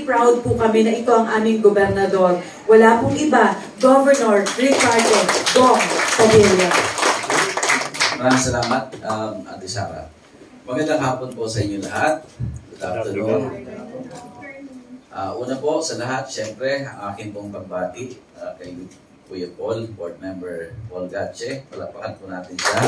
Proud po kami na ito ang aming gobernador. Wala pong iba, Governor Ricardo Gong Padilla. Maraming salamat, Ate Sara. Magandang hapon po sa inyo lahat. Good afternoon. Una po sa lahat, syempre, ang akin pong pagbati kay Kuya Paul, Board Member Paul Gatche. Palapakan po natin siya.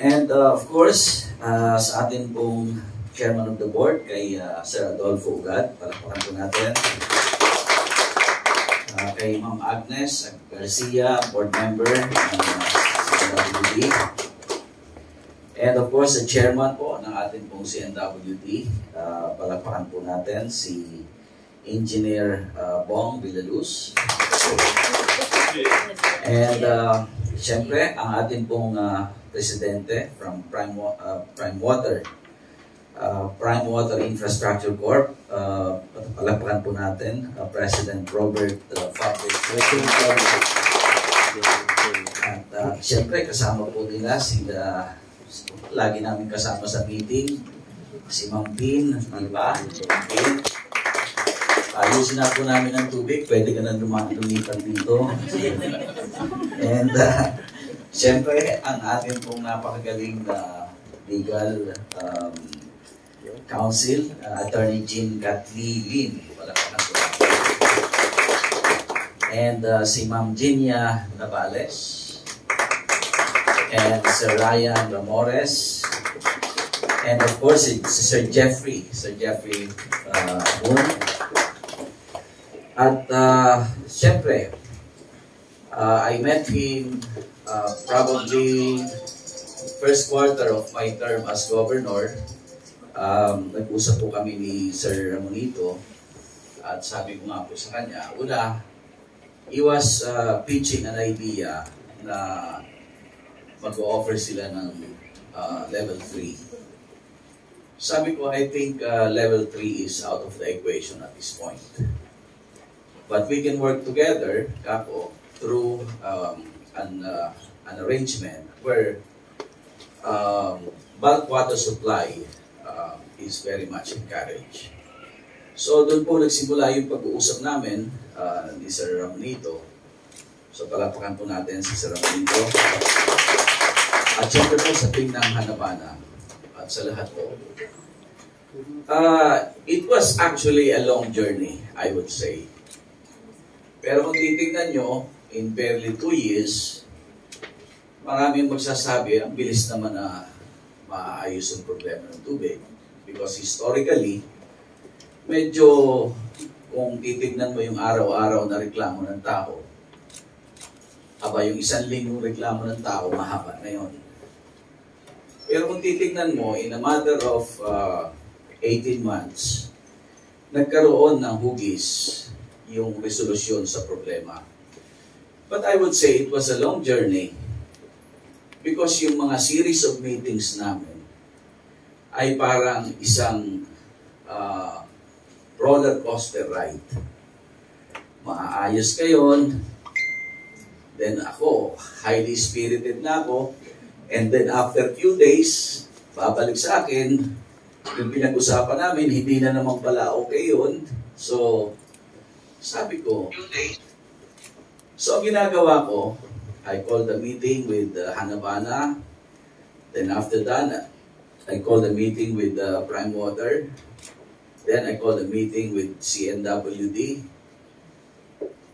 And of course, sa atin pong Chairman of the Board, kay Sir Adolfo Ugad. Palapakan po natin. Kay Ma'am Agnes Garcia, Board Member ng CNWD. And of course, the Chairman po ng ating pong CNWD. Palapakan po natin si Engineer Bong Villaluz. And siyempre, ang ating pong Presidente from Prime Water Infrastructure Corp. Palapakan po natin, President Robert Fabric. At siyempre, kasama po nila sila, lagi namin kasama sa meeting, si Ma'am Tin, di ba? Ayusin na po namin ng tubig, pwede ka na lumipat dito. And siyempre, ang ating pong napakagaling na legal counsel, Attorney Jean Kathleen. And si Ma'am Ginia Navales. And Sir Ryan Ramores. And of course, si Sir Jeffrey Moon. At siyempre, I met him probably first quarter of my term as governor. Nag-usap po kami ni Sir Ramonito at sabi ko nga po sa kanya, una, he was pitching an idea na mag-o-offer sila ng level 3. Sabi ko, I think level 3 is out of the equation at this point. But we can work together, Kako, through an arrangement where bulk water supply is very much encouraged. So doon po nagsimula yung pag-uusap namin ni Sir Ramonito. So palapakan po natin si Sir Ramonito. At syempre po sa team ng Hanabana at sa lahat po. It was actually a long journey, I would say. Pero kung titignan nyo, in barely 2 years, maraming magsasabi, ang bilis naman na maayos ang problema ng tubig. Because historically, medyo kung titignan mo yung araw-araw na reklamo ng tao, yung 1 linggong reklamo ng tao, mahaba na yun. Pero kung titignan mo, in a matter of 18 months, nagkaroon ng hugis yung resolusyon sa problema. But I would say it was a long journey because yung mga series of meetings namin ay parang isang roller coaster ride. Maaayos kayo, then ako, highly spirited na ako, and then after few days, babalik sa akin, yung pinag-usapan namin, hindi na naman pala okay yun. So, sabi ko, so ang ginagawa ko, I called a meeting with Hanabana, then after that, I called a meeting with Prime Water. Then I called a meeting with CNWD.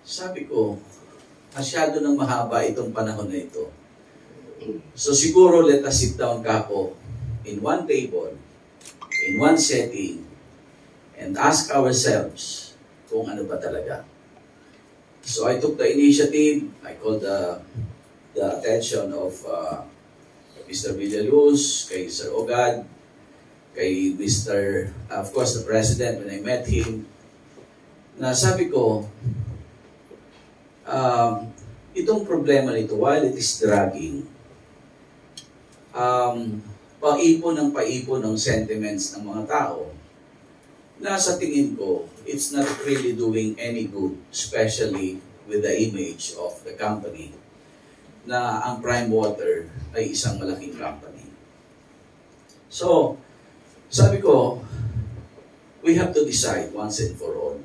Sabi ko, masyado nang mahaba itong panahon na ito. So siguro let us sit down, Kako, in one table, in one setting, and ask ourselves kung ano ba talaga. So I took the initiative. I called the attention of Mr. Villaluz, kay Sir Ogad, kay Mr. Of course, the President, when I met him, na sabi ko, itong problema nito, while it is dragging, paipon ng sentiments ng mga tao, na sa tingin ko, it's not really doing any good, especially with the image of the company, na ang Prime Water ay isang malaking company. So, sabi ko, we have to decide once and for all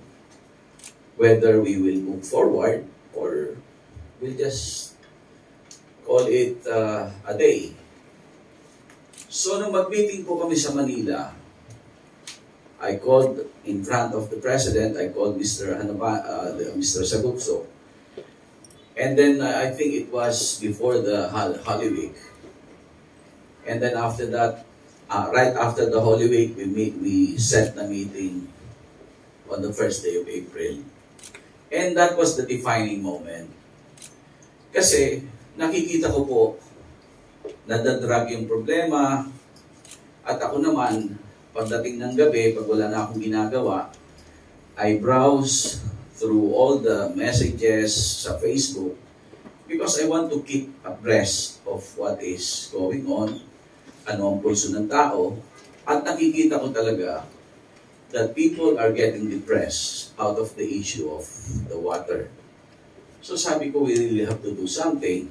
whether we will move forward or we'll just call it a day. So nung mag-meeting po kami sa Manila, I called in front of the President, I called Mr. Sagupso. And then I think it was before the Holy Week. And then after that, right after the Holy Week, we set the meeting on the first day of April. And that was the defining moment. Kasi nakikita ko po nadadrag yung problema at ako naman, pagdating ng gabi, pag wala na akong ginagawa, I browse through all the messages sa Facebook because I want to keep abreast of what is going on, ano ang pulso ng tao, at nakikita ko talaga that people are getting depressed out of the issue of the water. So sabi ko, we really have to do something.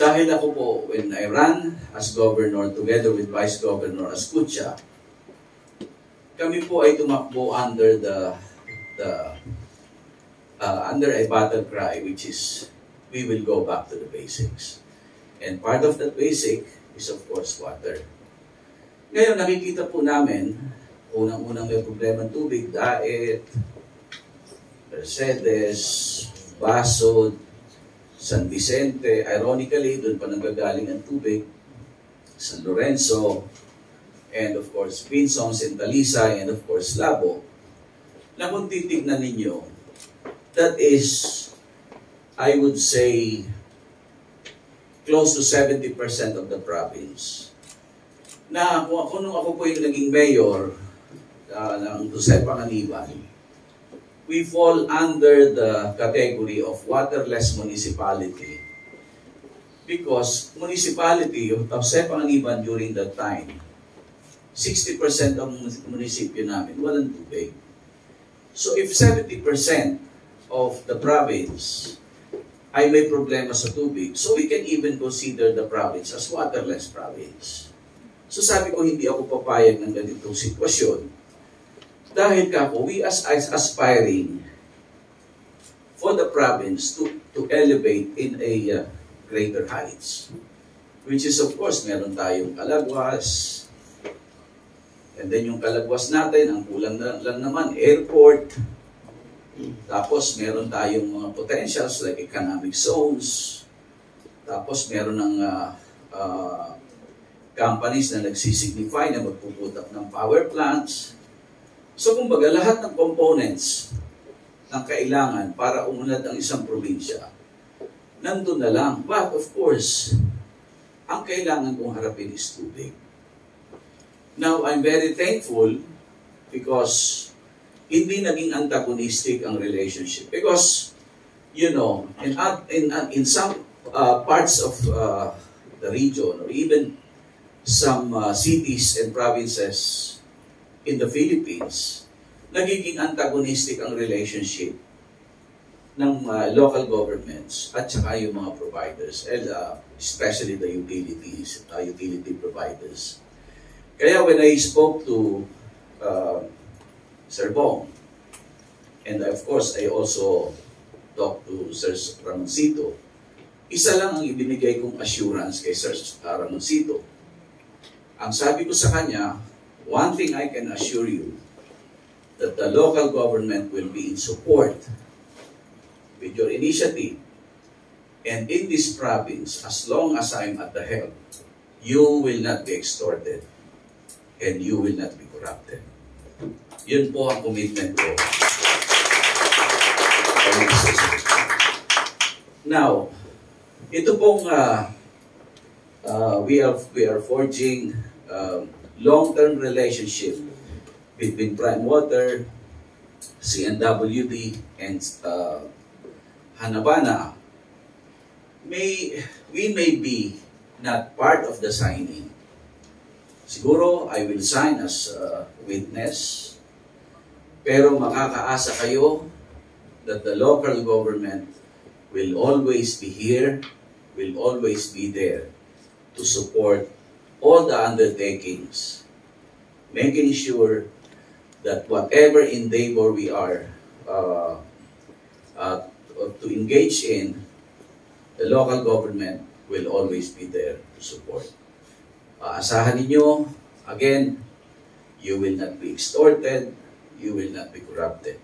Dahil ako po, when I ran as governor together with Vice Governor Ascutia, kami po ay tumakbo under under a battle cry, which is, we will go back to the basics. And part of that basic is of course water. Ngayon, nakikita po namin, unang-unang may problema ng tubig, Daet, Mercedes, Basod, San Vicente, ironically, doon pa nanggagaling ang tubig, San Lorenzo, and of course, Pinsong, Talisay, and of course, Labo, na kung titignan ninyo, that is, I would say, close to 70% of the province. Na kung ako po yung naging mayor ng Jose Panganiban, we fall under the category of waterless municipality because municipality of Jose Panganiban during that time, 60% ng munisipyo namin walang tubig. So if 70% of the province ay may problema sa tubig, so we can even consider the province as waterless province. So sabi ko, hindi ako papayag ng ganitong sitwasyon. Dahil kako, we as aspiring for the province to elevate in a greater heights. Which is of course, meron tayong Calagwas. And then yung Calagwas natin, ang kulang lang naman, airport. Tapos meron tayong mga potentials like economic zones. Tapos meron ng companies na nagsisignify na magpuputak ng power plants. So kumbaga lahat ng components ng kailangan para umunlad ang isang probinsya, nandun na lang. But of course, ang kailangan kong harapin is tubig. Now, I'm very thankful because hindi naging antagonistic ang relationship. Because, you know, in some parts of the region or even some cities and provinces in the Philippines, nagiging antagonistic ang relationship ng local governments at saka yung mga providers, especially the utility providers. Kaya when I spoke to Sir Bong, and of course I also talked to Sir Ramoncito, isa lang ang ibinigay kong assurance kay Sir Ramoncito. Ang sabi ko sa kanya, one thing I can assure you, that the local government will be in support with your initiative. And in this province, as long as I'm at the helm, you will not be extorted and you will not be corrupted. Yun po ang commitment ko. Now, ito pong we are forging long-term relationship between Prime Water, CNWD, and Hanabana. We may be not part of the signing. Siguro, I will sign as a witness, pero makakaasa kayo that the local government will always be here, will always be there to support all the undertakings, making sure that whatever endeavor we are to engage in, the local government will always be there to support. Asahan ninyo, again, you will not be extorted, you will not be corrupted.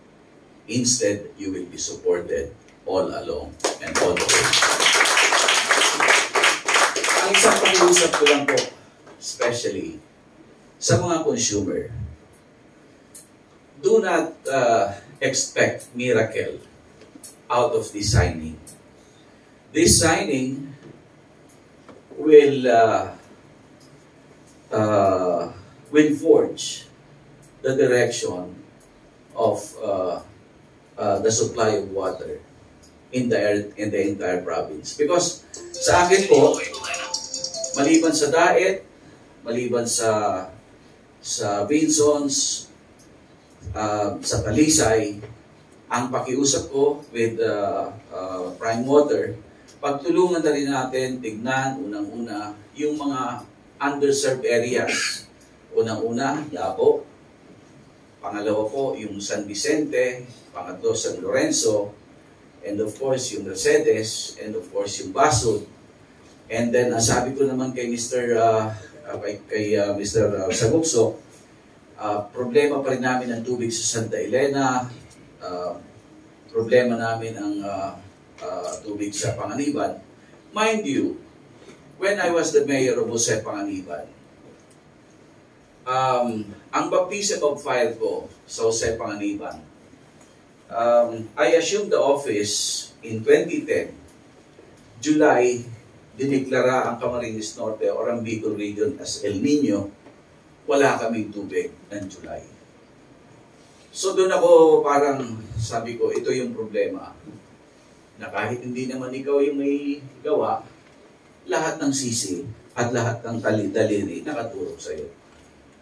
Instead, you will be supported all along and all the way. Ang isang pakiusap ko lang po, especially sa mga consumer, do not expect miracle out of this signing. This signing will forge the direction of the supply of water in the entire province. Because sa akin po, maliban sa Daet, maliban sa Vinsons, sa Talisay, ang pakiusap ko with Prime Water, pagtulungan na rin natin tignan unang-una yung mga underserved areas. Unang-una, Yapo. Pangalawa po, yung San Vicente. Pangatlo, San Lorenzo. And of course, yung Mercedes. And of course, yung Basud. And then, sabi ko naman kay Mr. Sagupso, problema pa rin namin ang tubig sa Santa Elena. Problema namin ang tubig sa Panganiban. Mind you, when I was the mayor of Jose Panganiban, ang baptism of fire ko sa Jose Panganiban, I assumed the office in 2010. July, diniklara ang Camarines Norte or ang Bicol region as El Nino. Wala kaming tubig ng July. So doon ako parang sabi ko, ito yung problema. Na kahit hindi naman ikaw yung may gawa, lahat ng sisi at lahat ng daliri nakatulog sa iyo.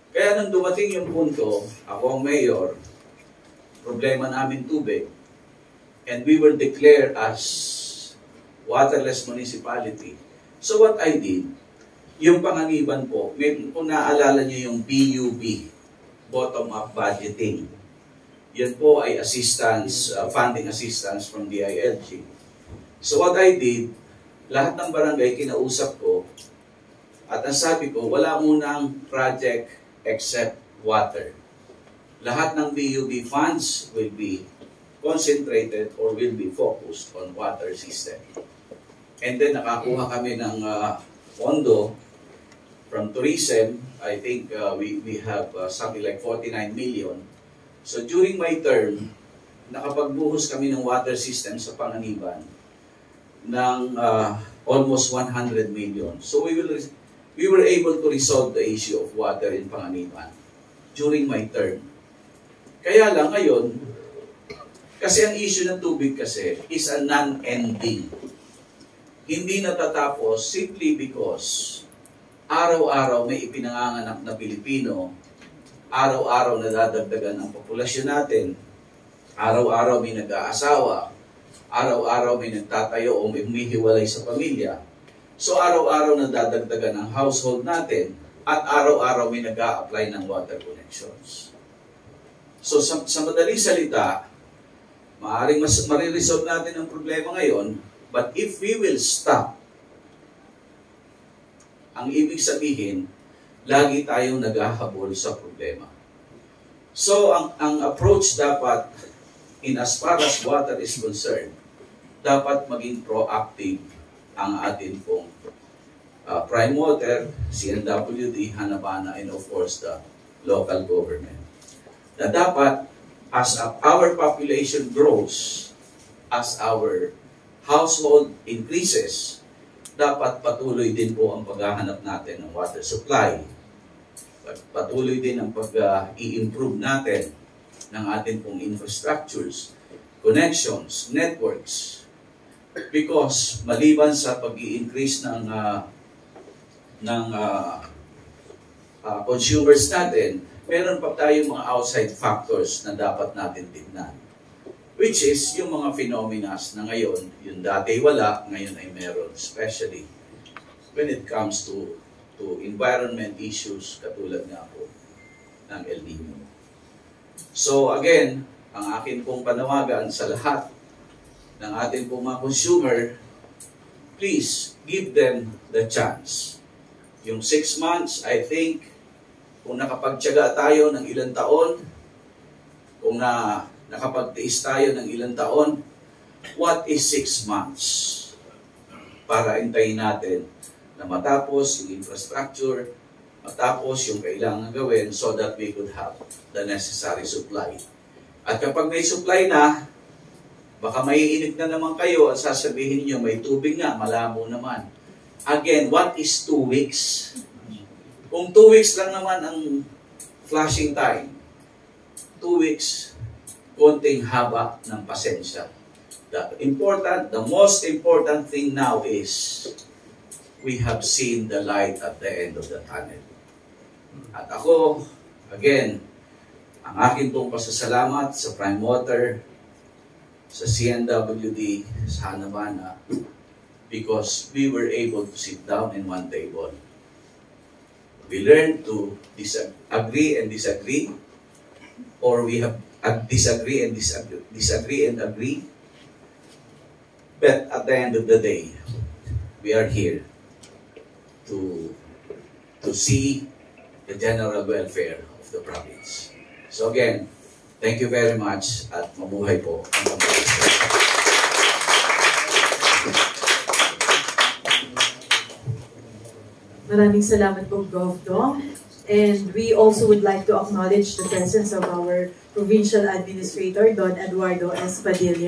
Kaya nang dumating yung punto, ako ang mayor, problema namin tubig, and we were declared as waterless municipality. So what I did, yung Panganiban po, kung naaalala niyo yung BUB, bottom-up budgeting, yan po ay assistance, funding assistance from DILG. So what I did, lahat ng barangay kinausap ko, at ang sabi ko, wala munang project except water. Lahat ng BUB funds will be concentrated or will be focused on water system. And then nakakuha kami ng pondo from tourism. I think we have something like 49 million. So during my term, nakapagbuhos kami ng water system sa Panganiban ng almost 100 million. So we were able to resolve the issue of water in Panganiban during my term. Kaya lang ngayon, kasi ang issue ng tubig kasi is a non-ending. Hindi natatapos simply because araw-araw may ipinanganganak na Pilipino, araw-araw nadadagdagan ang populasyon natin, araw-araw may nag-aasawa, araw-araw may nagtatayo o may humihiwalay sa pamilya. So araw-araw nadadagdagan ang household natin at araw-araw may nag-a-apply ng water connections. So sa madaling salita, maaaring mariresolve natin ang problema ngayon, but if we will stop, ang ibig sabihin, lagi tayong naghahabol sa problema. So ang approach dapat, in as far as water is concerned, dapat maging proactive ang atin pong Prime Water, CNWD, Hanapana, and of course the local government. Na dapat, as our population grows, as our household increases, dapat patuloy din po ang paghahanap natin ng water supply. Patuloy din ang pag-i-improve natin ng ating pong infrastructures, connections, networks. Because maliban sa pag-i-increase ng consumers natin, meron pa tayong mga outside factors na dapat natin tignan. Which is yung mga phenomena na ngayon, yung dati wala, ngayon ay meron. Especially when it comes to environment issues katulad nga po ng El Nino. So again, ang akin pong panawagan sa lahat ng ating pong mga consumer, please give them the chance. Yung 6 months, I think, kung nakapagtiyaga tayo ng ilang taon, kung nakapagtiis tayo ng ilang taon, what is 6 months? Para hintayin natin na matapos yung infrastructure, matapos yung kailangan gawin so that we could have the necessary supply. At kapag may supply na, baka maiinip na naman kayo at sasabihin niyo may tubig nga, malabo naman. Again, what is 2 weeks? Kung 2 weeks lang naman ang flashing time, 2 weeks, konting haba ng pasensya. The most important thing now is we have seen the light at the end of the tunnel. At ako, again, ang akin pong pasasalamat sa Prime Water, sa CNWD, sa Hanamana, because we were able to sit down in one table. We learned to agree and disagree, or we have disagree and disagree and agree. But at the end of the day, we are here to see the general welfare of the province. So again, thank you very much at mabuhay po ang province. Maraming salamat po, Gov. Dong. And we also would like to acknowledge the presence of our Provincial Administrator, Don Eduardo S. Padilla.